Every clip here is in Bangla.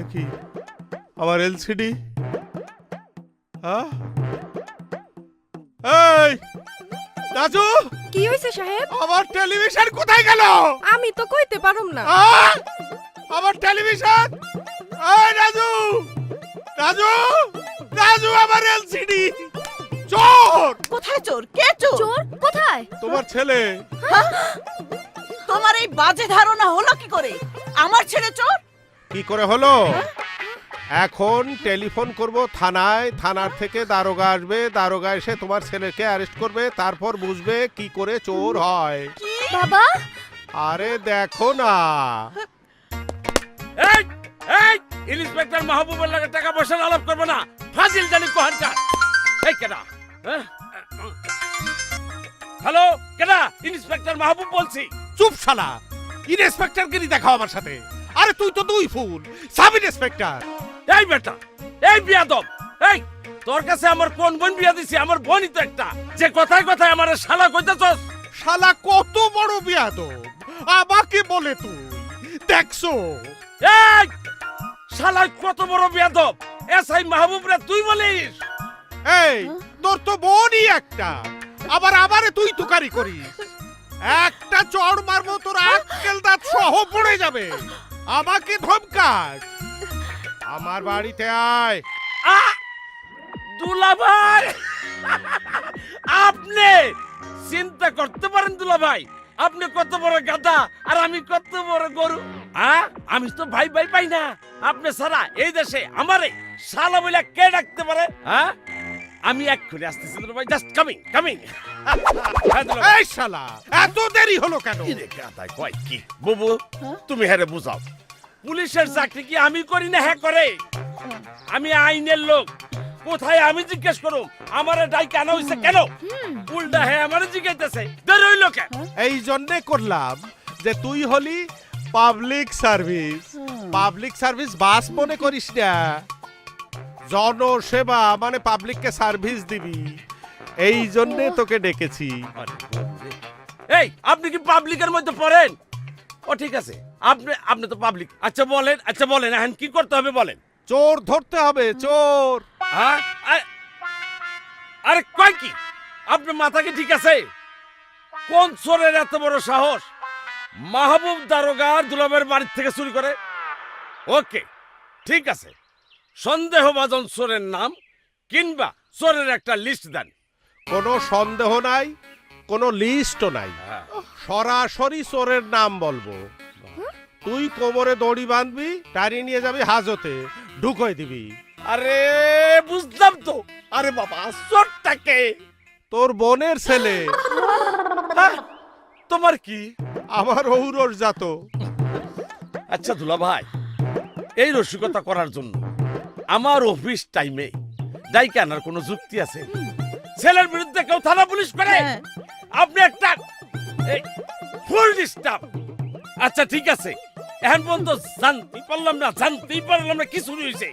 দেখি আমার এলসিডি। এই রাজু, কি হইছে সাহেব? আমার টেলিভিশন কোথায় গেল? আমি তো কইতে পারুম না। আমার টেলিভিশন! এই রাজু, রাজু, রাজু, আমার এলসিডি! চোর! কোথায় চোর? কে চোর? চোর কোথায়? তোমার ছেলে। তোমার এই বাজে ধারণা হলো কি করে? আমার ছেলে চোর? কি করে হলো? এখন টেলিফোন করব থানায়, থানার থেকে দারোগা আসবে, দারোগা এসে তোমার ছেলেকে অ্যারেস্ট করবে, তারপর বুঝবে কি করে চোর হয়। বাবা, আরে দেখো না। এই এই ইন্সপেক্টর মাহবুবের লাগে টাকা পয়সা আলাপ করবে না, ফাজিল জানি কোহানকার। এই কেডা? হ্যালো, কেডা? ইন্সপেক্টর মাহবুব বলছি। চুপ শালা, ইন্সপেক্টর গিরি দেখাও আমার সাথে। আরে তুই তো দুই ফুল, সাব ইন্সপেক্টর। এই বেটা, এই বিয়াদব, এই তোর কাছে আমার কোন বোন বিয়া দিছি? আমার বোনই তো একটা, যে কথায় কথায় আমার শালা কইতেছস। শালা কত বড় বিয়াদব, আমাকে বলে তুই দেখছো? এই শালা কত বড় বিয়াদব, এসআই মাহবুব রে তুই বলিস? এই তোর তো বোনই একটা, আবার আমারে তুই তুকারি করিস। একটা চড় মারবো তোর আক্কেল দাঁত সহ পড়ে যাবে। আমাকে ধমকাস? আমার বাড়িতে আয়। দুলাভাই, আপনি চিন্তা করতে পারেন দুলাভাই, আপনি কত বড় গাধা আর আমি কত বড় গরু। আমি তো ভাই ভাই পাই না। আপনি সারা এই দেশে আমারে শালা বলে কে ডাকতে পারে? আমি এক্ষুনি আসতেছি দুলাভাই, জাস্ট কামিং কামিং। এই শালা, এত দেরি হলো কেন? কয় কি বুবু, তুমি হেরে বুঝাও। পুলিশের চাকরি কি আমি করি না হ্যাঁ করে? আমি আইনের লোক, কোথায় আমি জিজ্ঞেস করুম আমারে ডাই কেন হইছে কেন? উল্টা হ্যাঁ আমারে জিজ্ঞাইতেছে দেরি হইলো কেন? এই জন্যে করলাম যে তুই হলি পাবলিক সার্ভিস। পাবলিক সার্ভিস বাস মনে করিস না, জনসেবা মানে পাবলিককে সার্ভিস দিবি, এই জন্যে তোকে ডেকেছি। এই আপনি কি পাবলিকের মধ্যে পড়েন? ও ঠিক আছে, আপনি তো পাবলিক। আচ্ছা বলেন এখন কি করতে হবে বলেন। চোর ধরতে হবে, চোর। আরে কয় কি, আপনার মাথা কি ঠিক আছে? কোন চোরের এত বড় সাহস মাহবুব দারোগার দুলাবের বাড়ির থেকে চুরি করে? ওকে ঠিক আছে, সন্দেহভাজন চোরের নাম কিংবা চোরের একটা লিস্ট দেন। কোনো সন্দেহ নাই, কোনো লিস্টও নাই, সরাসরি চোরের নাম বলবো। তুই কোমরে দড়ি বাঁধবি, টাড়ি নিয়ে যাবি হাজতে, ঢুকোয় দিবি। আরে বুঝলাম তো। আরে বাবা, চোরটাকে তোর বোনের ছেলে। তোমার কি? আমার ঔরস জাত। আচ্ছা দুলা ভাই, এই রসিকতা করার জন্য আমার অফিস টাইমে ডাইকে আনার কোনো যুক্তি আছে? ছেলের বিরুদ্ধে কেউ থানা পুলিশ করে? আপনি একটা ফুল ডিস্টার্ব। আচ্ছা ঠিক আছে, এখন পর্যন্ত জানতেই পারলাম না কি চুরি হয়েছে।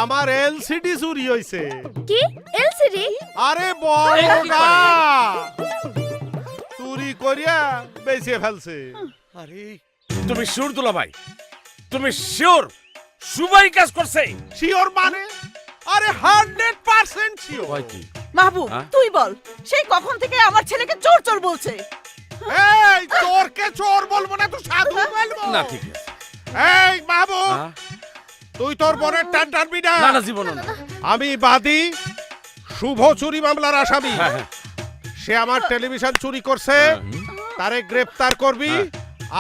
আমার এলসিডি চুরি হয়েছে। কি এলসিডি? আরে বড়গা চুরি করিয়া বেঁচে ফেলছে। আরে তুমি শিওর দুলা ভাই? তুমি শিওর সুবাই কাজ করছে? শিওর মানে? আরে 100% শিওর। কয় কি মাহবুব, তুই বল, সেই কখন থেকে আমার ছেলেকে চোর চোর বলছে? এই চোরকে চোর বলবো না তো সাধু বলবো? না ঠিক আছে। এই মাহবুব, তুই তোর বোনের টান টানবি না। না না জীবন না। আমি বাদী, শুভ চুরি মামলার আসামি। সে আমার টেলিভিশন চুরি করছে, তারে গ্রেফতার করবি,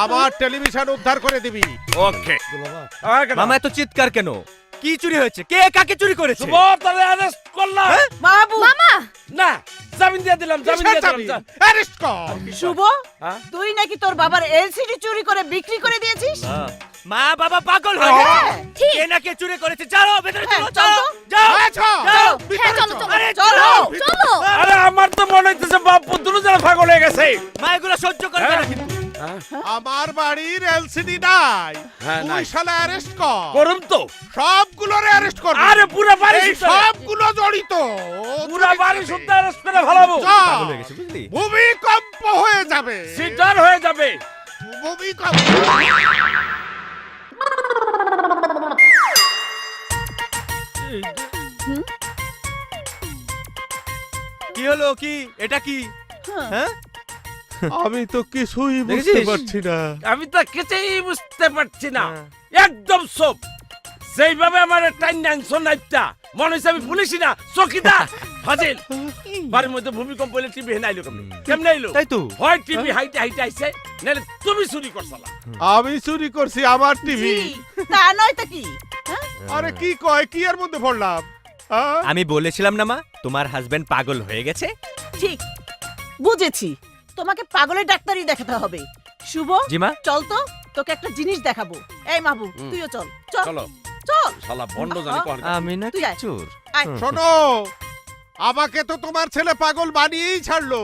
আমার টেলিভিশন উদ্ধার করে দিবি। ওকে মামা এত চিৎকার কেন? কি চুরি হয়েছে? কে কাকে চুরি করেছে? শুভ তারে অ্যারেস্ট করলাম। মাহবুব, মামা, না জামিন দিয়ে দিলাম, জামিন দিয়ে দিলাম। অ্যারেস্ট কর। শুভ, তুই নাকি তোর বাবার এলসিডি চুরি করে বিক্রি করে দিয়েছিস? মা বাবা পাগল হয়ে গেছে। ঠিক। কে না কে চুরি করেছে? চলো ভেতরে চলো, চল চলো তো। যাও হ্যাঁ, চল। যাও। হ্যাঁ চলো চলো আরে চলো। চলো। আরে আমার তো মনে হইতেছে বাপ পুত্র যেন পাগল হয়ে গেছে। মা এগুলো সহ্য করবে না কিন্তু। আমার বাড়ির এলসিডি নাই, হ্যাঁ, তুই নাই। শালা অ্যারেস্ট কর। করুম তো। সবগুলোরে অ্যারেস্ট কর। আরে পুরা বাড়ি এই সবগুলো জড়িত। পুরা বাড়ি শুদ্ধ অ্যারেস্ট করে ফেলাবো। পাগল হয়ে গেছে বুঝলি? ভূমিকম্প হয়ে যাবে। সিটার হয়ে যাবে। ভূমিকম্প। কি হলো কি এটা কি হ্যাঁ আমি তো কিছুই বুঝতে দেখেছিস? পারছি না। আমি তো কিছুই বুঝতে পারছি না একদম সব যেইভাবে আমার টাইম আনছো নাইটটা মনে হচ্ছে আমি পুলিশই না চকিদার ফাজিল বাড়ির মধ্যে ভূমিকম্প হলে টিভি হেন আইলো কেমনে আইলো তাই তো হয় টিভি হাইটে হাইটে আইছে নাহলে তুমি চুরি করছলা আমি চুরি করছি আমার টিভি। জি, তা নয় তা কি? আরে কি কয়, কি এর মধ্যে পড়লাম? হ্যাঁ? আমি বলেছিলাম না মা তোমার হাজবেন্ড পাগল হয়ে গেছে ঠিক বুঝেছি, তোমাকে পাগলের ডাক্তারই দেখাতে হবে। শুভ, জি মা চল তো, তোকে একটা জিনিস দেখাবো। এই মাহবুব, তুইও চল চল চলো চল। শালা বন্ড জানি কোন আমি না তুই আয়। চোর আয়। শোনো, আমাকে তো তোমার ছেলে পাগল বানিয়েই ছাড়লো,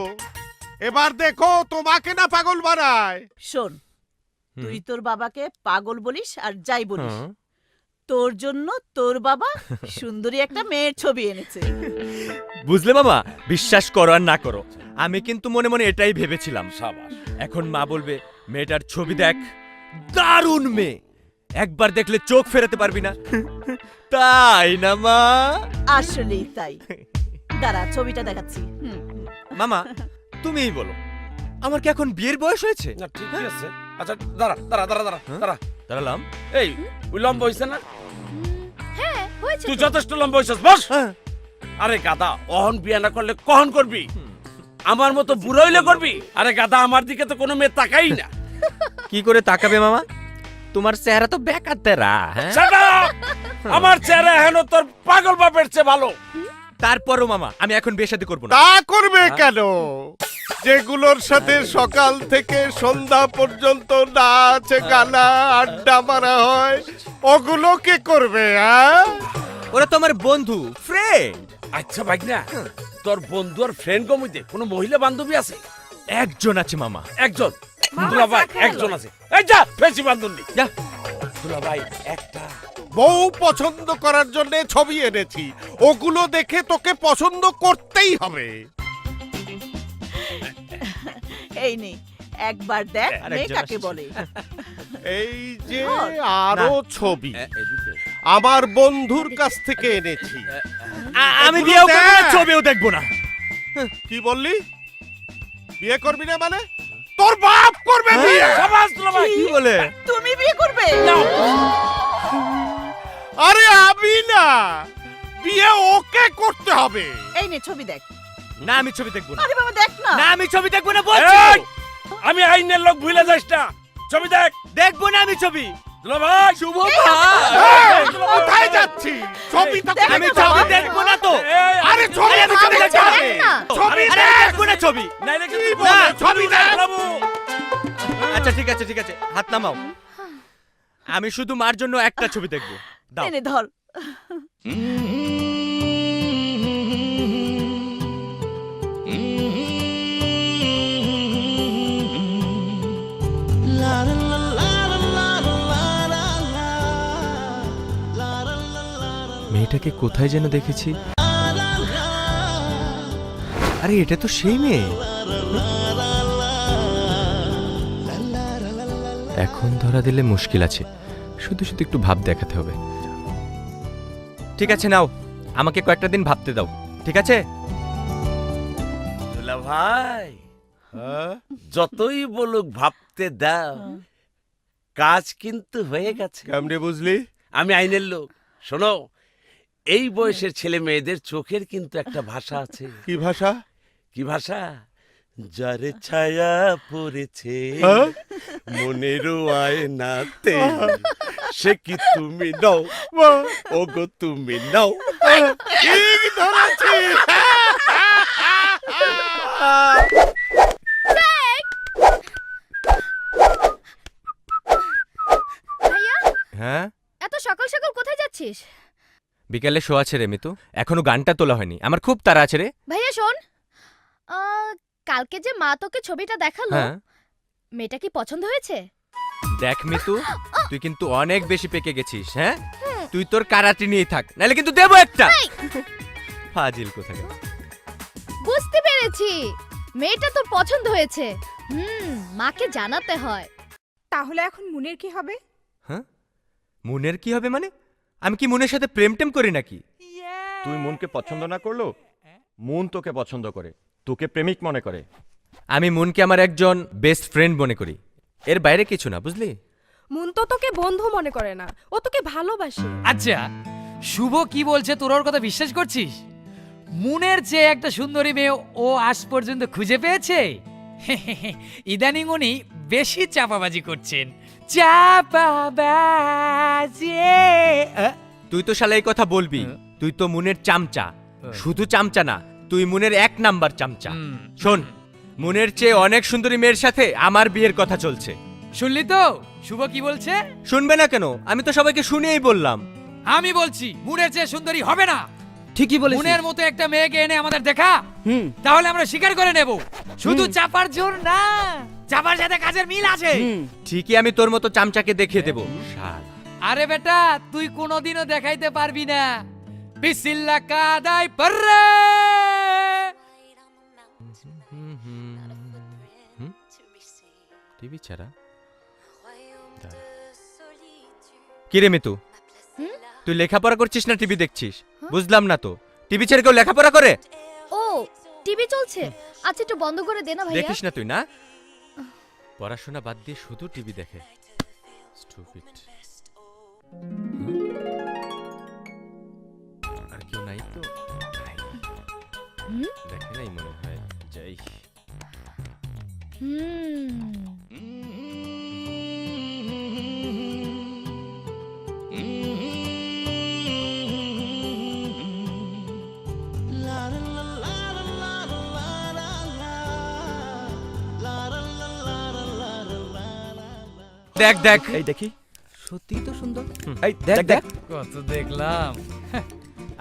এবার দেখো তোমাকে না পাগল বানায়। শোন, তুই তোর বাবাকে পাগল বলিস আর যাই বলিস, হ্যাঁ। তোর জন্য তোর বাবা সুন্দরী একটা মেয়ের ছবি এনেছে। বুঝলে মামা বিশ্বাস করো আর না করো আমি কিন্তু মনে মনে এটাই ভেবেছিলাম সাবাস এখন মা বলবে মেয়েটার ছবি দেখ দারুণ মেয়ে একবার দেখলে চোখ ফেরাতে পারবি না তাই না মা আসলেই তাই। দাঁড়া, ছবিটা দেখাচ্ছি। মামা তুমিই বলো আমার কি এখন বিয়ের বয়স হয়েছে না ঠিকই আছে আচ্ছা দাঁড়া দাঁড়া দাঁড়া দাঁড়া দাঁড়া দাঁড়ালাম এই ওই লম্বা হইছে না হ্যাঁ হয়েছে তুই তো। যথেষ্ট লম্বা হইছিস বস হ্যাঁ আরে গাদা অহন বিয়া না করলে কখন করবি আমার মতো বুড়ো হইলে করবি আরে গাদা আমার দিকে তো কোনো মেয়ে তাকাই না কি করে তাকাবে মামা তোমার চেহারা তো বেকার তেরা হ্যাঁ Shut up! আমার চেহারা হেন তোর পাগল বাপের চেয়ে ভালো তারপরও মামা আমি এখন বিয়ে শাদী করবো না তা করবে কেন? যেগুলোর সাথে সকাল থেকে সন্ধ্যা পর্যন্ত নাচ গানা আড্ডা মারা হয়, ওগুলো কে করবে? হ্যাঁ, ওরা তো আমার বন্ধু ফ্রেন্ড আচ্ছা ভাই না তোর বন্ধু আর ফ্রেন্ড কমিতে কোনো মহিলা বান্ধবী আছে একজন আছে মামা একজন দুলা ভাই একজন আছে এই যা বেশি বান্ধবী যা দুলা ভাই একটা বউ পছন্দ করার জন্য ছবি এনেছি, ওগুলো দেখে তোকে পছন্দ করতেই হবে। এই নে, একবার দেখ আরেকজন মেয়ে কাকে আসছে। বলে। এই যে ধর। আরো না। ছবি এদিকে আমার বন্ধুর কাছ থেকে এনেছি। আমি এগুলো বিয়েও করবো না দেখ। ছবিও দেখবো না কি বললি? বিয়ে করবি না মানে? তোর বাপ করবে বিয়ে। সাবাস দুলা ভাই কি বলে তুমি বিয়ে করবে? আরে আমি না, বিয়ে ওকে করতে হবে। এই নে ছবি দেখ। না আমি ছবি দেখবো না আরে বাবা দেখ না। না আমি ছবি দেখবো না বলছি এই, আমি আইনের লোক ভুলে যাস না ছবি দেখ দেখবো না আমি ছবি দুলা ভাই শুভ এই, কোথায় যাচ্ছি? ছবি তো দেখ আমি না ছবি বাবা। দেখবো না তো এই, আরে ছবি আরে আমি ছবি দেখতে দেখবো হবে। না। ছবি আরে আমি দেখ। দেখবো না ছবি নাইলে কিন্তু কি বলে? ছবি দেখ। বাবু আচ্ছা ঠিক আছে হাত নামাও আমি শুধু মার জন্য একটা ছবি দেখবো দাও এই নে ধর। মেয়েটাকে কোথায় যেন দেখেছি আরে এটা তো সেই মেয়ে এখন ধরা দিলে মুশকিল আছে শুধু শুধু একটু ভাব দেখাতে হবে ঠিক আছে নাও আমাকে কয়েকটা দিন ভাবতে দাও ঠিক আছে দুলা ভাই হ্যাঁ? যতই বলুক ভাবতে দাও কাজ কিন্তু হয়ে গেছে কেমনে বুঝলি? আমি আইনের লোক শোনো এই বয়সের ছেলে মেয়েদের চোখের কিন্তু একটা ভাষা আছে কি ভাষা? কি ভাষা যার ছায়া পড়েছে হ্যাঁ? মনের আয়নাতে সে কি তুমি নাও ওগো তুমি নাও ঠিক ধরেছি। ভাইয়া হ্যাঁ এত সকাল সকাল কোথায় যাচ্ছিস? বিকেলে শো আছে রে মিতু এখনো গানটা তোলা হয়নি আমার খুব তাড়া আছে রে ভাইয়া শোন, কালকে যে মা তোকে ছবিটা দেখালো, হ্যাঁ মেয়েটা কি পছন্দ হয়েছে? দেখ মিতু তুই কিন্তু অনেক বেশি পেকে গেছিস হ্যাঁ তুই তোর কারাটি নিয়ে থাক নাহলে কিন্তু দেবো একটা ফাজিল কোথায় বুঝতে পেরেছি, মেয়েটা তোর পছন্দ হয়েছে। মাকে জানাতে হয়। তাহলে এখন মুনের কি হবে? হ্যাঁ মুনের কি হবে মানে আমি কি মুনের সাথে প্রেম টেম করি নাকি তুই মনকে পছন্দ না করলো মন তোকে পছন্দ করে, তোকে প্রেমিক মনে করে। আমি মুনকে আমার একজন বেস্ট ফ্রেন্ড মনে করি, এর বাইরে কিছু না, বুঝলি? মুন তো তোকে বন্ধু মনে করে না, ও তোকে ভালোবাসে। আচ্ছা, শুভ কি বলছে তোর ওর কথা বিশ্বাস করছিস? মুনের চেয়ে একটা সুন্দরী মেয়ে ও আজ পর্যন্ত খুঁজে পেয়েছে? ইদানিং উনি বেশি চাপাবাজি করছেন। চাপাবাজি। তুই তো শালা এই কথা বলবি, তুই তো মুনের চামচা। শুধু চামচা না, তুই মুনের 1 নাম্বার চামচা। শোন, মুনের চেয়ে অনেক সুন্দরী মেয়ের সাথে আমার বিয়ের কথা চলছে। শুনলি তো শুভ কি বলছে? শুনবে না কেন? আমি তো সবাইকে শুনিয়েই বললাম। আমি বলছি মুনের চেয়ে সুন্দরী হবে না। ঠিকই বলেছিস। মুনের মতো একটা মেয়েকে এনে আমাদের দেখা, তাহলে আমরা স্বীকার করে নেব। শুধু চাপার জোর না, চাপার সাথে কাজের মিল আছে। ঠিকই আমি তোর মতো চামচাকে দেখিয়ে দেব। শাল। আরে বেটা, তুই কোনোদিনও দেখাইতে পারবি না। বিসিল্লা কাদাই পর্রে। টিভি ছাড়া কিরে মিতু, তুই লেখাপড়া করছিস না টিভি দেখছিস? বুঝলাম না তো, টিভি ছেড়ে কেউ লেখাপড়া করে? ও টিভি চলছে, আচ্ছা একটু বন্ধ করে দে না ভাইয়া। দেখিস না তুই? না, পড়াশোনা বাদ দিয়ে শুধু টিভি দেখে। স্টুপিড। আর কেউ নাই তো? নাই। দেখে নাই মনে হয়। যাই। দেখ দেখ, এই দেখি, সত্যি তো সুন্দর। এই দেখ দেখ। কত দেখলাম।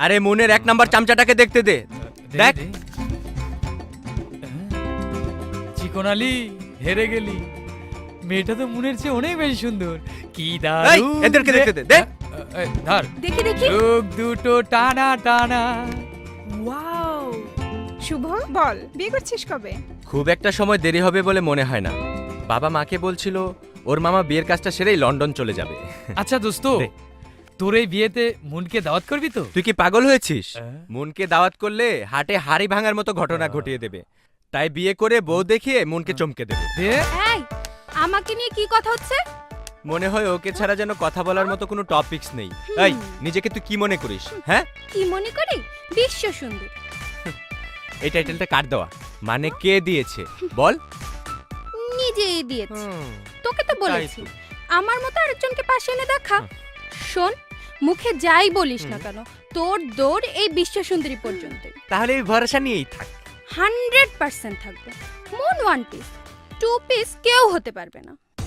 আরে মনের 1 নাম্বার চামচাটাকে দেখতে দে। দেখ। চিকনালি, হেরে গেলি। মেয়েটা তো মুনের চেয়ে অনেক বেশি সুন্দর। কি এই, দারুণ। এদেরকে দেখতে দে। দেখ। ধর। দেখি দেখি। চোখ দুটো টানা টানা। ওয়াও, শুভ বল বিয়ে করছিস কবে? খুব একটা সময় দেরি হবে বলে মনে হয় না। বাবা মাকে বলছিল ওর মামা বিয়ের কাজটা সেরেই লন্ডন চলে যাবে। আচ্ছা দোস্ত, দে। তোর এই বিয়েতে মুনকে দাওয়াত করবি তো? তুই কি পাগল হয়েছিস? হ্যাঁ। মনকে দাওয়াত করলে হাটে হাড়ি ভাঙার মতো ঘটনা ঘটিয়ে দেবে। তাই বিয়ে করে বউ দেখিয়ে মনকে চমকে দেবে। দে। এই, আমাকে নিয়ে কি কথা হচ্ছে? মনে হয় ওকে ছাড়া যেন কথা বলার মতো কোনো টপিকস নেই। এই, নিজেকে তুই কি মনে করিস? হ্যাঁ, কি মনে করি? বিশ্ব সুন্দর। এই টাইটেলটা কার দেওয়া? মানে কে দিয়েছে বল? নিজেই দিয়েছে। তোকে তো বলেছি আমার মতো আরেকজনকে পাশে এনে দেখা। শোন, মুখে যাই বলিস না কেন, তোর দৌড় এই বিশ্ব সুন্দরী পর্যন্ত। তাহলে এই ভরসা নিয়েই থাক। 100% থাকবে। মন 1 পিস, 2 পিস কেউ হতে পারবে না।